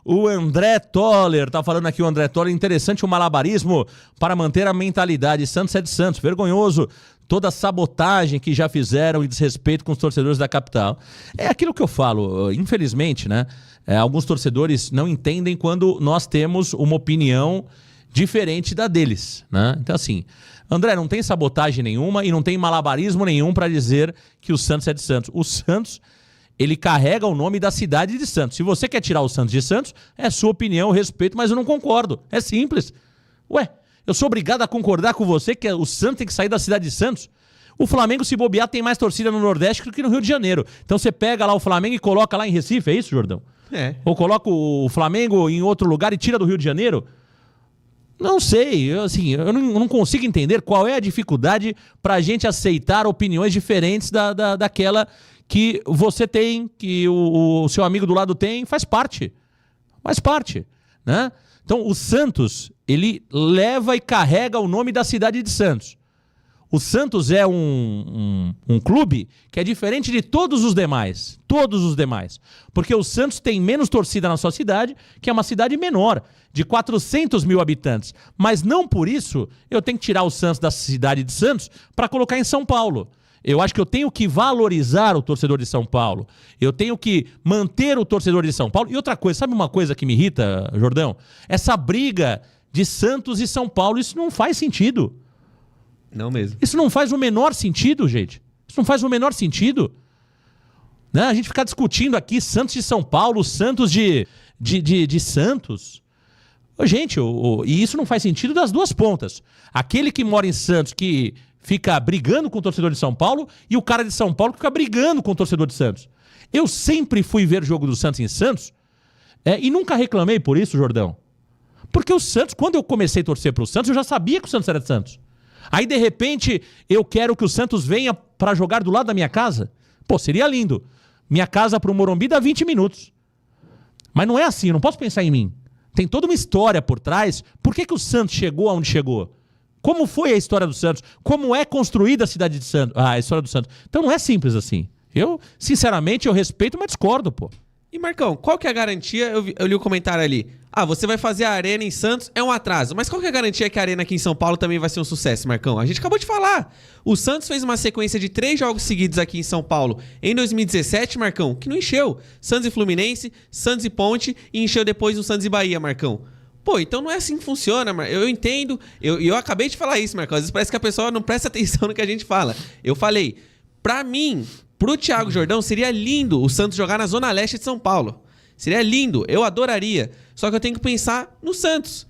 O André Toller tá falando aqui, o André Toller, interessante o malabarismo para manter a mentalidade. Santos é de Santos, vergonhoso toda a sabotagem que já fizeram e desrespeito com os torcedores da capital. É aquilo que eu falo, infelizmente, né? Alguns torcedores não entendem quando nós temos uma opinião diferente da deles, né? Então assim, André, não tem sabotagem nenhuma e não tem malabarismo nenhum para dizer que o Santos é de Santos. O Santos, ele carrega o nome da cidade de Santos. Se você quer tirar o Santos de Santos, é sua opinião, eu respeito, mas eu não concordo. É simples. Ué, eu sou obrigado a concordar com você que o Santos tem que sair da cidade de Santos? O Flamengo, se bobear, tem mais torcida no Nordeste do que no Rio de Janeiro. Então você pega lá o Flamengo e coloca lá em Recife, é isso, Jordão? É. Ou coloca o Flamengo em outro lugar e tira do Rio de Janeiro? Não sei, eu não consigo entender qual é a dificuldade pra gente aceitar opiniões diferentes daquela que você tem, que o seu amigo do lado tem, faz parte, né? Então o Santos, ele leva e carrega o nome da cidade de Santos. O Santos é um clube que é diferente de todos os demais, porque o Santos tem menos torcida na sua cidade, que é uma cidade menor, de 400 mil habitantes, mas não por isso eu tenho que tirar o Santos da cidade de Santos para colocar em São Paulo. Eu acho que eu tenho que valorizar o torcedor de São Paulo. Eu tenho que manter o torcedor de São Paulo. E outra coisa, sabe uma coisa que me irrita, Jordão? Essa briga de Santos e São Paulo, isso não faz sentido. Não mesmo. Isso não faz o menor sentido, gente. Isso não faz o menor sentido. Né? A gente ficar discutindo aqui Santos de São Paulo, Santos de Santos. Gente, e isso não faz sentido das duas pontas. Aquele que mora em Santos, que fica brigando com o torcedor de São Paulo, e o cara de São Paulo que fica brigando com o torcedor de Santos. Eu sempre fui ver jogo do Santos em Santos, e nunca reclamei por isso, Jordão. Porque o Santos, quando eu comecei a torcer pro Santos, eu já sabia que o Santos era de Santos. Aí, de repente, eu quero que o Santos venha para jogar do lado da minha casa. Pô, seria lindo. Minha casa pro Morumbi dá 20 minutos. Mas não é assim, eu não posso pensar em mim. Tem toda uma história por trás. Por que o Santos chegou aonde chegou? Como foi a história do Santos? Como é construída a cidade de Santos? A história do Santos. Então não é simples assim. Eu, sinceramente, eu respeito, mas discordo, pô. E Marcão, qual que é a garantia? Eu li o comentário ali. Você vai fazer a arena em Santos, é um atraso. Mas qual que é a garantia que a arena aqui em São Paulo também vai ser um sucesso, Marcão? A gente acabou de falar. O Santos fez uma sequência de 3 jogos seguidos aqui em São Paulo em 2017, Marcão, que não encheu. Santos e Fluminense, Santos e Ponte, e encheu depois o Santos e Bahia, Marcão. Pô, então não é assim que funciona, eu entendo. Eu acabei de falar isso, Marcão. Às vezes parece que a pessoa não presta atenção no que a gente fala. Eu falei, pra mim, pro Thiago Jordão, seria lindo o Santos jogar na Zona Leste de São Paulo. Seria lindo, eu adoraria. Só que eu tenho que pensar no Santos.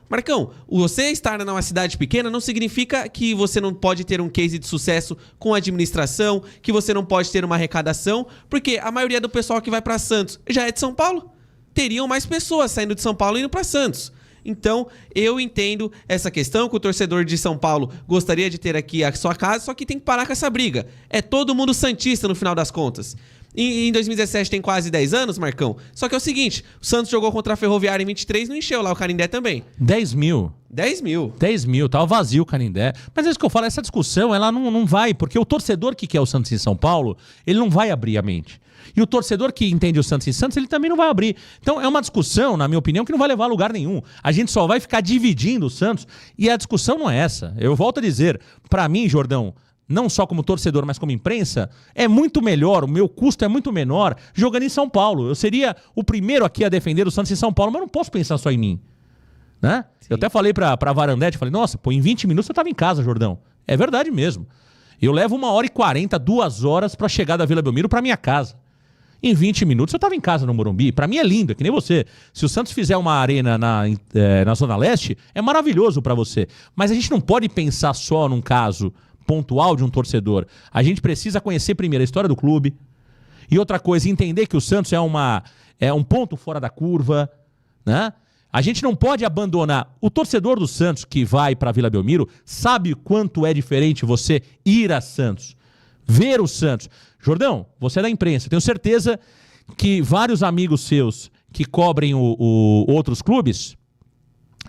Marcão, você estar numa cidade pequena não significa que você não pode ter um case de sucesso com a administração, que você não pode ter uma arrecadação, porque a maioria do pessoal que vai pra Santos já é de São Paulo. Teriam mais pessoas saindo de São Paulo e indo pra Santos. Então, eu entendo essa questão, que o torcedor de São Paulo gostaria de ter aqui a sua casa, só que tem que parar com essa briga. É todo mundo santista no final das contas. Em 2017 tem quase 10 anos, Marcão. Só que é o seguinte, o Santos jogou contra a Ferroviária em 23, não encheu lá o Canindé também. 10 mil. 10 mil. 10 mil, tava vazio o Canindé. Mas é isso que eu falo, essa discussão, ela não vai, porque o torcedor que quer o Santos em São Paulo, ele não vai abrir a mente. E o torcedor que entende o Santos em Santos, ele também não vai abrir. Então é uma discussão, na minha opinião, que não vai levar a lugar nenhum. A gente só vai ficar dividindo o Santos, e a discussão não é essa. Eu volto a dizer, pra mim, Jordão, não só como torcedor, mas como imprensa, é muito melhor, o meu custo é muito menor jogando em São Paulo. Eu seria o primeiro aqui a defender o Santos em São Paulo, mas não posso pensar só em mim. Né? Eu até falei pra Varandete, falei, nossa, pô, em 20 minutos eu tava em casa, Jordão. É verdade mesmo. Eu levo 1h40, 2 horas pra chegar da Vila Belmiro pra minha casa. Em 20 minutos eu tava em casa no Morumbi. Pra mim é lindo, é que nem você. Se o Santos fizer uma arena na Zona Leste, é maravilhoso pra você. Mas a gente não pode pensar só num caso pontual de um torcedor. A gente precisa conhecer primeiro a história do clube. E outra coisa, entender que o Santos é um ponto fora da curva, né? A gente não pode abandonar. O torcedor do Santos que vai pra Vila Belmiro sabe quanto é diferente você ir a Santos, ver o Santos. Jordão, você é da imprensa. Tenho certeza que vários amigos seus que cobrem outros clubes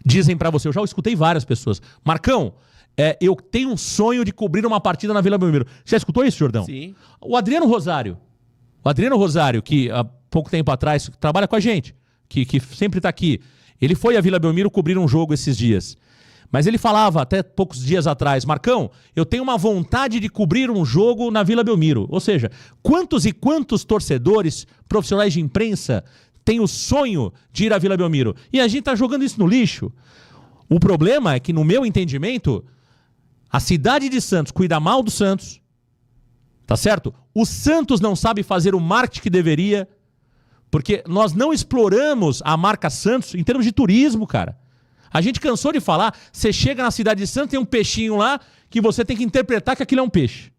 dizem pra você, eu já escutei várias pessoas, Marcão, eu tenho um sonho de cobrir uma partida na Vila Belmiro. Você já escutou isso, Jordão? Sim. O Adriano Rosário, que há pouco tempo atrás trabalha com a gente, que sempre tá aqui, ele foi a Vila Belmiro cobrir um jogo esses dias. Mas ele falava até poucos dias atrás, Marcão, eu tenho uma vontade de cobrir um jogo na Vila Belmiro. Ou seja, quantos e quantos torcedores, profissionais de imprensa, têm o sonho de ir à Vila Belmiro? E a gente tá jogando isso no lixo. O problema é que, no meu entendimento, a cidade de Santos cuida mal do Santos, tá certo? O Santos não sabe fazer o marketing que deveria, porque nós não exploramos a marca Santos em termos de turismo, cara. A gente cansou de falar, você chega na cidade de Santos, tem um peixinho lá, que você tem que interpretar que aquilo é um peixe.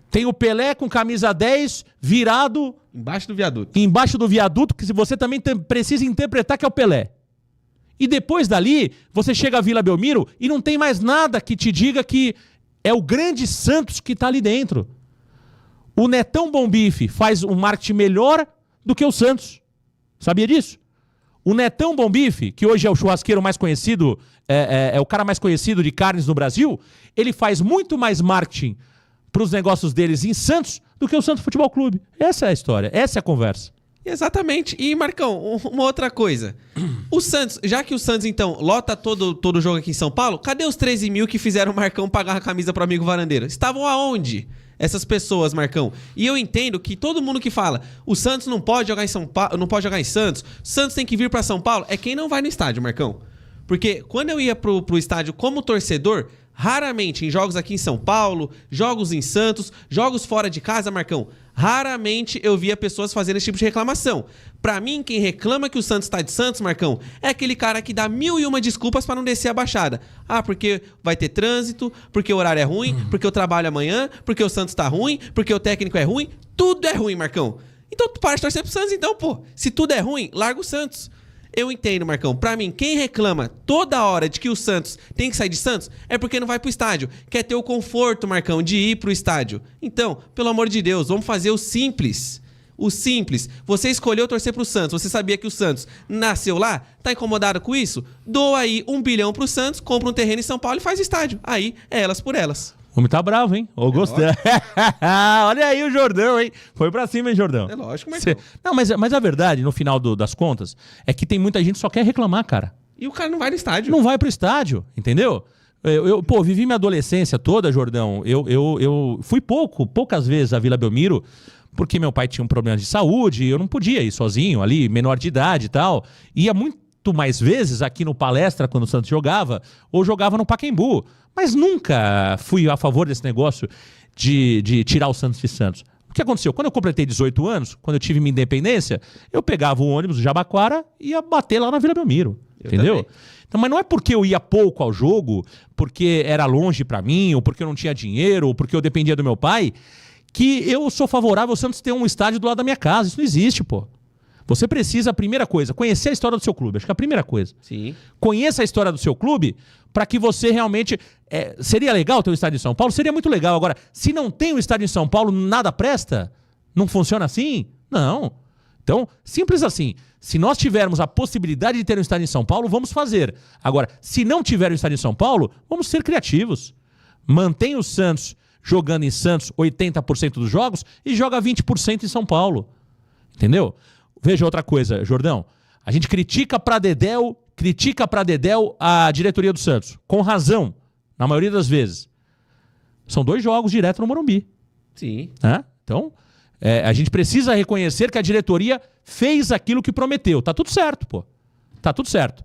Tem o Pelé com camisa 10 virado... Embaixo do viaduto. Embaixo do viaduto, que você também precisa interpretar que é o Pelé. E depois dali, você chega à Vila Belmiro e não tem mais nada que te diga que é o grande Santos que está ali dentro. O Netão Bom Bife faz um marketing melhor do que o Santos. Sabia disso? O Netão Bom Bife, que hoje é o churrasqueiro mais conhecido, é o cara mais conhecido de carnes no Brasil, ele faz muito mais marketing para os negócios deles em Santos do que o Santos Futebol Clube. Essa é a história, essa é a conversa. Exatamente. E, Marcão, uma outra coisa. O Santos, já que o Santos, então, lota todo jogo aqui em São Paulo, cadê os 13 mil que fizeram o Marcão pagar a camisa pro amigo Varandeiro? Estavam aonde? Essas pessoas, Marcão. E eu entendo que todo mundo que fala o Santos não pode jogar em São Paulo, não pode jogar em Santos, Santos tem que vir pra São Paulo, é quem não vai no estádio, Marcão. Porque quando eu ia pro estádio como torcedor, raramente em jogos aqui em São Paulo, jogos em Santos, jogos fora de casa, Marcão, raramente eu via pessoas fazendo esse tipo de reclamação. Pra mim, quem reclama que o Santos tá de Santos, Marcão, é aquele cara que dá 1001 desculpas pra não descer a baixada. Ah, porque vai ter trânsito, porque o horário é ruim, porque eu trabalho amanhã, porque o Santos tá ruim, porque o técnico é ruim. Tudo é ruim, Marcão. Então tu para de torcer pro Santos então, pô. Se tudo é ruim, larga o Santos. Eu entendo, Marcão. Pra mim, quem reclama toda hora de que o Santos tem que sair de Santos é porque não vai pro estádio. Quer ter o conforto, Marcão, de ir pro estádio. Então, pelo amor de Deus, vamos fazer o simples. O simples. Você escolheu torcer pro Santos. Você sabia que o Santos nasceu lá? Tá incomodado com isso? Doa aí 1 bilhão pro Santos, compra um terreno em São Paulo e faz estádio. Aí, é elas por elas. O homem tá bravo, hein? Ô, gostei. Olha aí o Jordão, hein? Foi pra cima, hein, Jordão? É lógico, mas Não, mas a verdade, no final das contas, é que tem muita gente que só quer reclamar, cara. E o cara não vai no estádio. Não vai pro estádio, entendeu? Eu vivi minha adolescência toda, Jordão. Eu fui poucas vezes à Vila Belmiro, porque meu pai tinha um problema de saúde e eu não podia ir sozinho ali, menor de idade e tal. Ia muito mais vezes aqui no Palestra, quando o Santos jogava, ou jogava no Pacaembu. Mas nunca fui a favor desse negócio de tirar o Santos de Santos. O que aconteceu? Quando eu completei 18 anos, quando eu tive minha independência, eu pegava o ônibus do Jabaquara e ia bater lá na Vila Belmiro. Entendeu? Então, mas não é porque eu ia pouco ao jogo, porque era longe pra mim, ou porque eu não tinha dinheiro, ou porque eu dependia do meu pai, que eu sou favorável ao Santos ter um estádio do lado da minha casa. Isso não existe, pô. Você precisa, a primeira coisa, conhecer a história do seu clube. Acho que é a primeira coisa. Sim. Conheça a história do seu clube para que você realmente... seria legal ter um estádio em São Paulo? Seria muito legal. Agora, se não tem um estádio em São Paulo, nada presta? Não funciona assim? Não. Então, simples assim. Se nós tivermos a possibilidade de ter um estádio em São Paulo, vamos fazer. Agora, se não tiver um estádio em São Paulo, vamos ser criativos. Mantenha o Santos jogando em Santos 80% dos jogos e joga 20% em São Paulo. Entendeu? Veja outra coisa, Jordão. A gente critica pra Dedéu a diretoria do Santos. Com razão, na maioria das vezes. São 2 jogos direto no Morumbi. Sim. Né? Então, a gente precisa reconhecer que a diretoria fez aquilo que prometeu. Tá tudo certo, pô. Tá tudo certo.